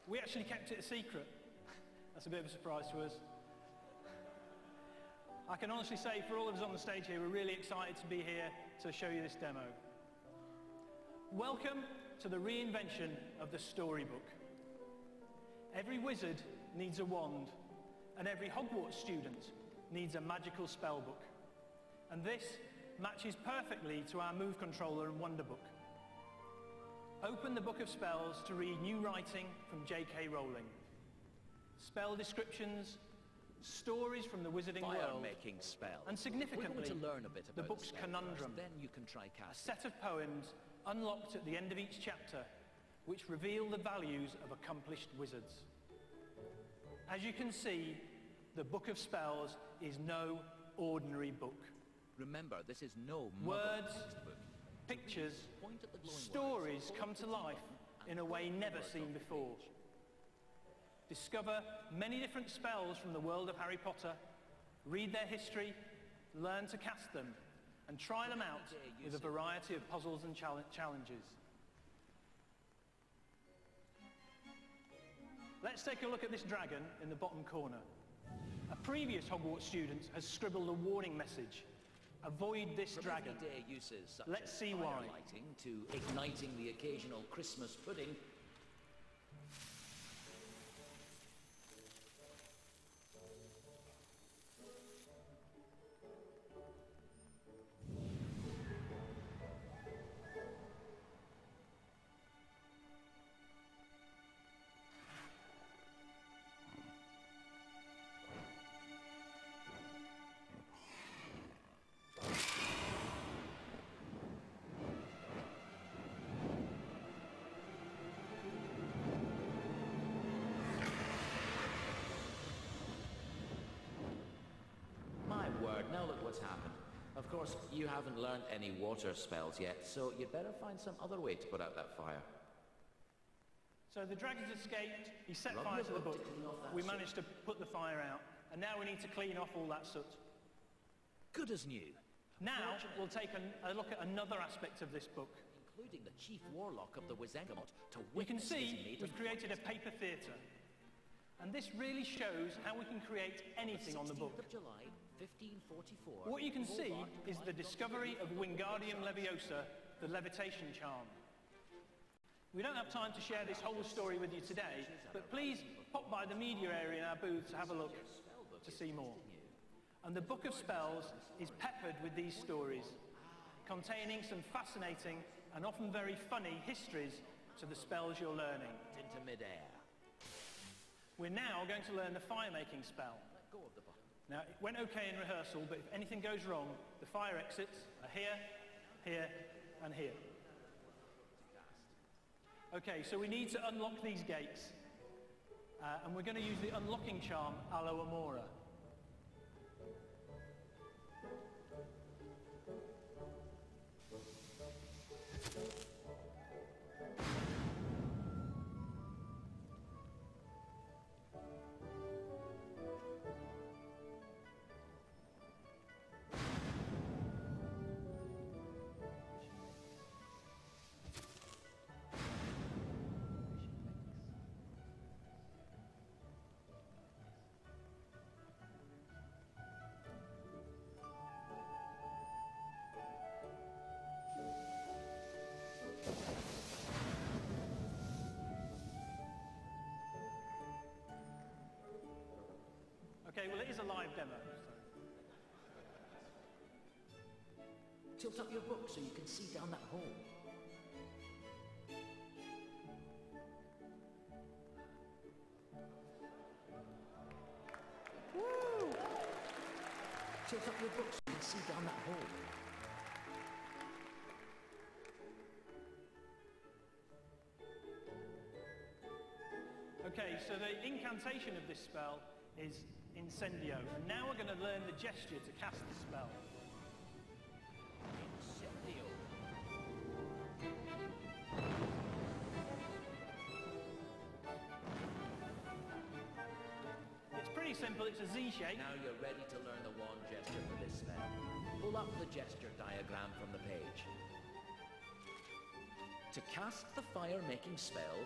We actually kept it a secret. That's a bit of a surprise to us. I can honestly say, for all of us on the stage here, we're really excited to be here to show you this demo. Welcome to the reinvention of the storybook. Every wizard needs a wand, and every Hogwarts student needs a magical spell book. And this matches perfectly to our Move Controller and Wonder Book. Open the Book of Spells to read new writing from J.K. Rowling. Spell descriptions, stories from the wizarding world, fire-making spell. And significantly, we're going to learn a bit about the book's conundrum. First, then you can try casting. A set of poems unlocked at the end of each chapter, which reveal the values of accomplished wizards. As you can see, the Book of Spells is no ordinary book. Remember, this is no words, textbook. Pictures, stories come to life in a way never seen before. Discover many different spells from the world of Harry Potter, read their history, learn to cast them, and try them out with a variety of puzzles and challenges. Let's take a look at this dragon in the bottom corner. A previous Hogwarts student has scribbled a warning message. Avoid this dragon. Everyday uses such Let's as see why. Lighting to igniting the occasional Christmas pudding. My word, now look what's happened. Of course, you haven't learned any water spells yet, so you'd better find some other way to put out that fire. So the dragon's escaped, he set fire to the book, we managed to put the fire out, and now we need to clean off all that soot. Good as new. Now we'll take a look at another aspect of this book. Including the chief warlock of the Wizengamot to You can witness his see native we've created a paper theatre. And this really shows how we can create anything on the book. 16th of July, 1544. What you can see Hobart, is the discovery of Wingardium Leviosa, the levitation charm. We don't have time to share this whole story with you today, but please pop by the media area in our booth to have a look to see more. And the Book of Spells is peppered with these stories, containing some fascinating and often very funny histories to the spells you're learning. into midair. We're now going to learn the fire-making spell. Let go of the button. Now, it went okay in rehearsal, but if anything goes wrong, the fire exits are here, here, and here. Okay, so we need to unlock these gates, and we're going to use the unlocking charm Alo Amora. Okay, well, it is a live demo. So. Tilt up your book so you can see down that hole. Woo! Tilt up your book so you can see down that hole. Okay, so the incantation of this spell is Incendio. And now we're going to learn the gesture to cast the spell. Incendio. It's pretty simple, it's a Z shape. Now you're ready to learn the wand gesture for this spell. Pull up the gesture diagram from the page. To cast the fire-making spell,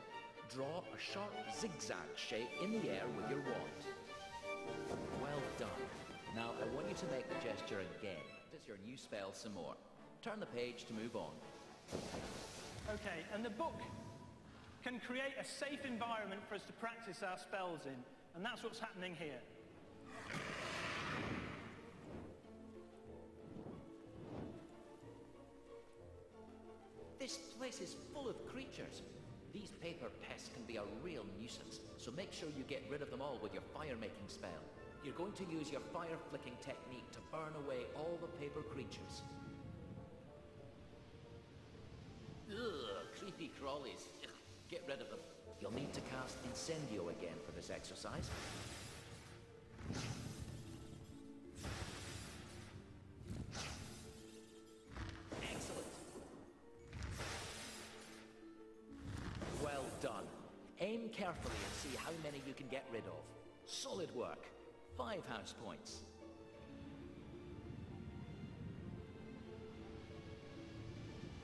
Draw a sharp zigzag shape in the air with your wand. Well done. Now I want you to make the gesture again. It's your new spell some more. Turn the page to move on. Okay, and the book can create a safe environment for us to practice our spells in, and that's what's happening here. This place is full of creatures. These paper pests can be a real nuisance, so make sure you get rid of them all with your fire-making spell. You're going to use your fire-flicking technique to burn away all the paper creatures. Ugh, creepy crawlies. Ugh, get rid of them. You'll need to cast Incendio again for this exercise. Excellent. Well done. Aim carefully and see how many you can get rid of. Solid work. 5 house points.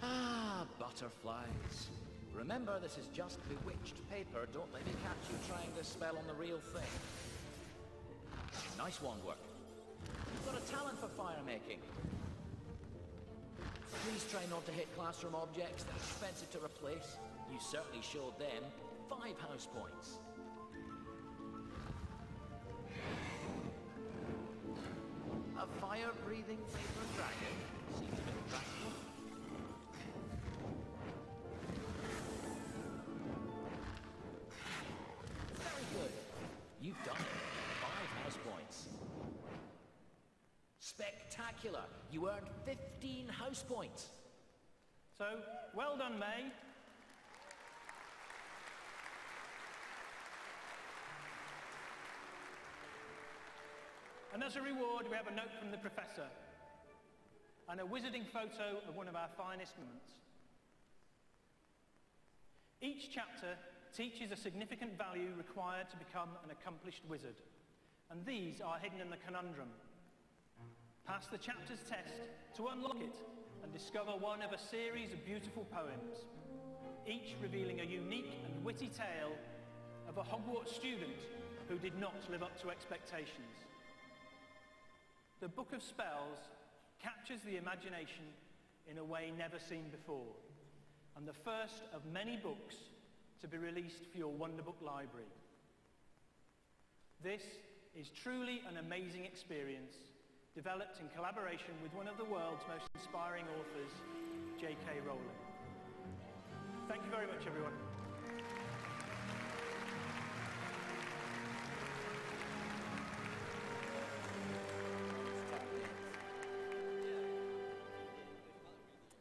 Ah, butterflies. Remember, this is just bewitched paper. Don't let me catch you trying this spell on the real thing. Nice wand work. You've got a talent for fire making. Please try not to hit classroom objects that are expensive to replace. You certainly showed them 5 house points. A fire-breathing paper dragon seems a bit practical. Very good. You've done it. 5 house points. Spectacular. You earned 15 house points. So, well done, May. And as a reward, we have a note from the professor and a wizarding photo of one of our finest moments. Each chapter teaches a significant value required to become an accomplished wizard, and these are hidden in the conundrum. Pass the chapter's test to unlock it and discover one of a series of beautiful poems, each revealing a unique and witty tale of a Hogwarts student who did not live up to expectations. The Book of Spells captures the imagination in a way never seen before, and the first of many books to be released for your Wonderbook library. This is truly an amazing experience, developed in collaboration with one of the world's most inspiring authors, J.K. Rowling. Thank you very much, everyone.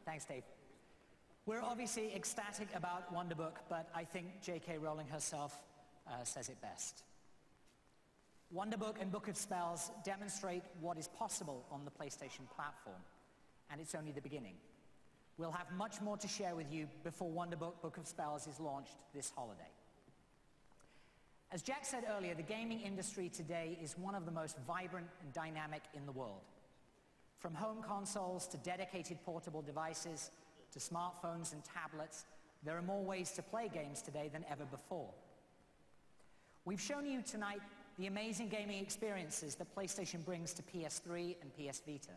Thanks, Dave. We're obviously ecstatic about Wonderbook, but I think J.K. Rowling herself says it best. Wonderbook and Book of Spells demonstrate what is possible on the PlayStation platform, and it's only the beginning. We'll have much more to share with you before Wonderbook Book of Spells is launched this holiday. As Jack said earlier, the gaming industry today is one of the most vibrant and dynamic in the world. From home consoles to dedicated portable devices to smartphones and tablets, there are more ways to play games today than ever before. We've shown you tonight the amazing gaming experiences that PlayStation brings to PS3 and PS Vita.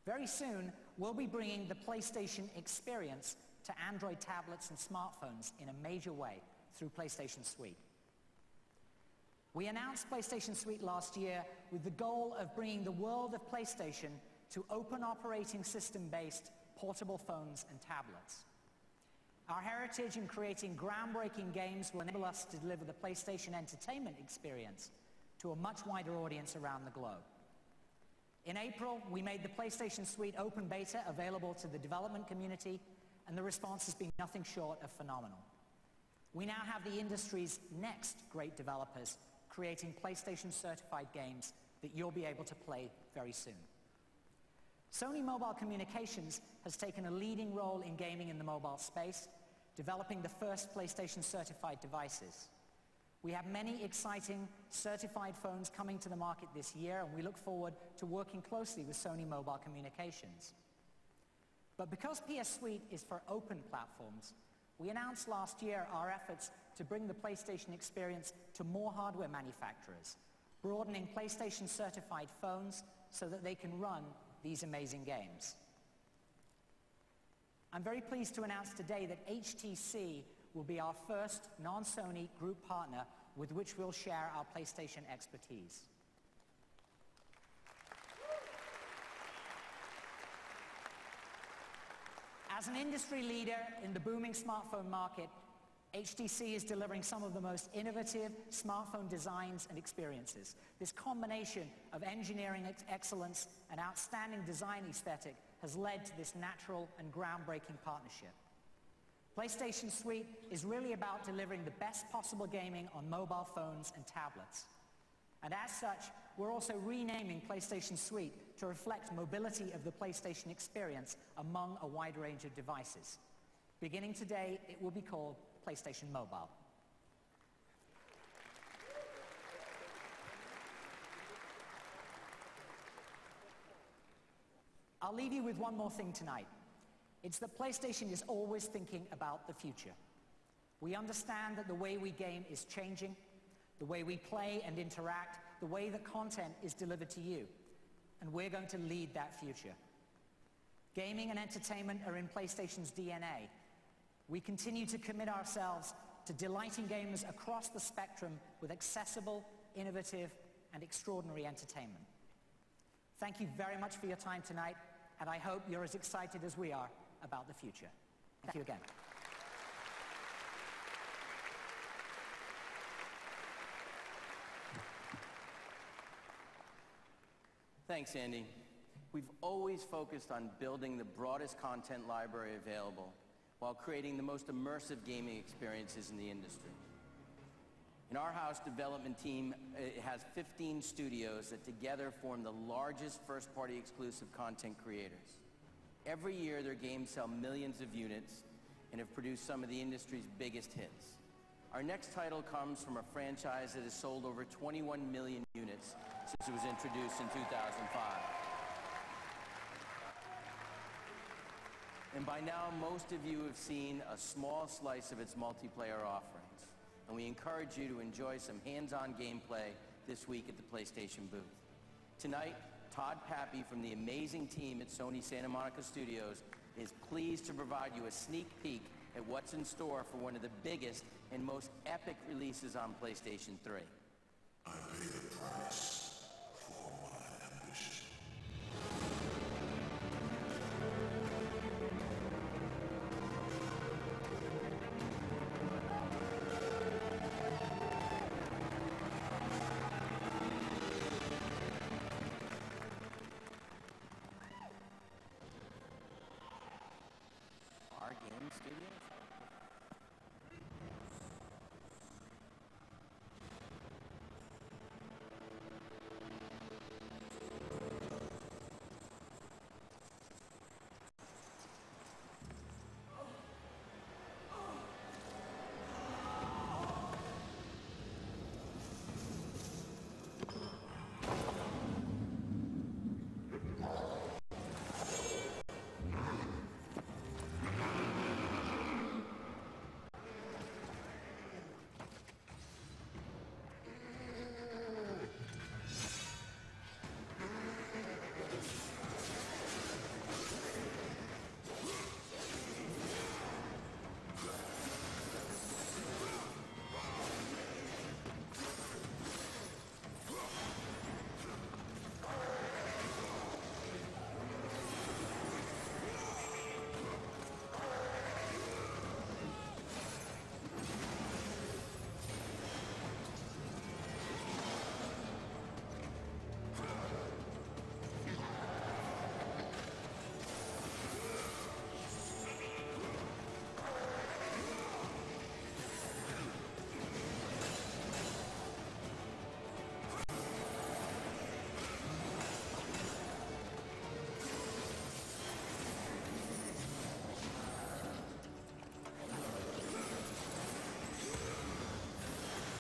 Very soon, we'll be bringing the PlayStation experience to Android tablets and smartphones in a major way through PlayStation Suite. We announced PlayStation Suite last year with the goal of bringing the world of PlayStation to open operating system-based portable phones and tablets. Our heritage in creating groundbreaking games will enable us to deliver the PlayStation entertainment experience to a much wider audience around the globe. In April, we made the PlayStation Suite open beta available to the development community, and the response has been nothing short of phenomenal. We now have the industry's next great developers creating PlayStation-certified games that you'll be able to play very soon. Sony Mobile Communications has taken a leading role in gaming in the mobile space, developing the first PlayStation-certified devices. We have many exciting certified phones coming to the market this year, and we look forward to working closely with Sony Mobile Communications. But because PS Suite is for open platforms, we announced last year our efforts to bring the PlayStation experience to more hardware manufacturers, broadening PlayStation-certified phones so that they can run these amazing games. I'm very pleased to announce today that HTC will be our first non-Sony group partner with which we'll share our PlayStation expertise. As an industry leader in the booming smartphone market, HTC is delivering some of the most innovative smartphone designs and experiences. This combination of engineering excellence and outstanding design aesthetic has led to this natural and groundbreaking partnership. PlayStation Suite is really about delivering the best possible gaming on mobile phones and tablets. And as such, we're also renaming PlayStation Suite to reflect mobility of the PlayStation experience among a wide range of devices. Beginning today, it will be called PlayStation Mobile. I'll leave you with one more thing tonight. It's that PlayStation is always thinking about the future. We understand that the way we game is changing, the way we play and interact, the way that content is delivered to you, and we're going to lead that future. Gaming and entertainment are in PlayStation's DNA. We continue to commit ourselves to delighting gamers across the spectrum with accessible, innovative, and extraordinary entertainment. Thank you very much for your time tonight, and I hope you're as excited as we are about the future. Thank you again. Thanks, Andy. We've always focused on building the broadest content library available while creating the most immersive gaming experiences in the industry. In our house development team, it has 15 studios that together form the largest first-party exclusive content creators. Every year, their games sell millions of units and have produced some of the industry's biggest hits. Our next title comes from a franchise that has sold over 21 million units since it was introduced in 2005. And by now, most of you have seen a small slice of its multiplayer offerings. And we encourage you to enjoy some hands-on gameplay this week at the PlayStation booth. Tonight, Todd Pappy from the amazing team at Sony Santa Monica Studios is pleased to provide you a sneak peek at what's in store for one of the biggest and most epic releases on PlayStation 3. I pay the price.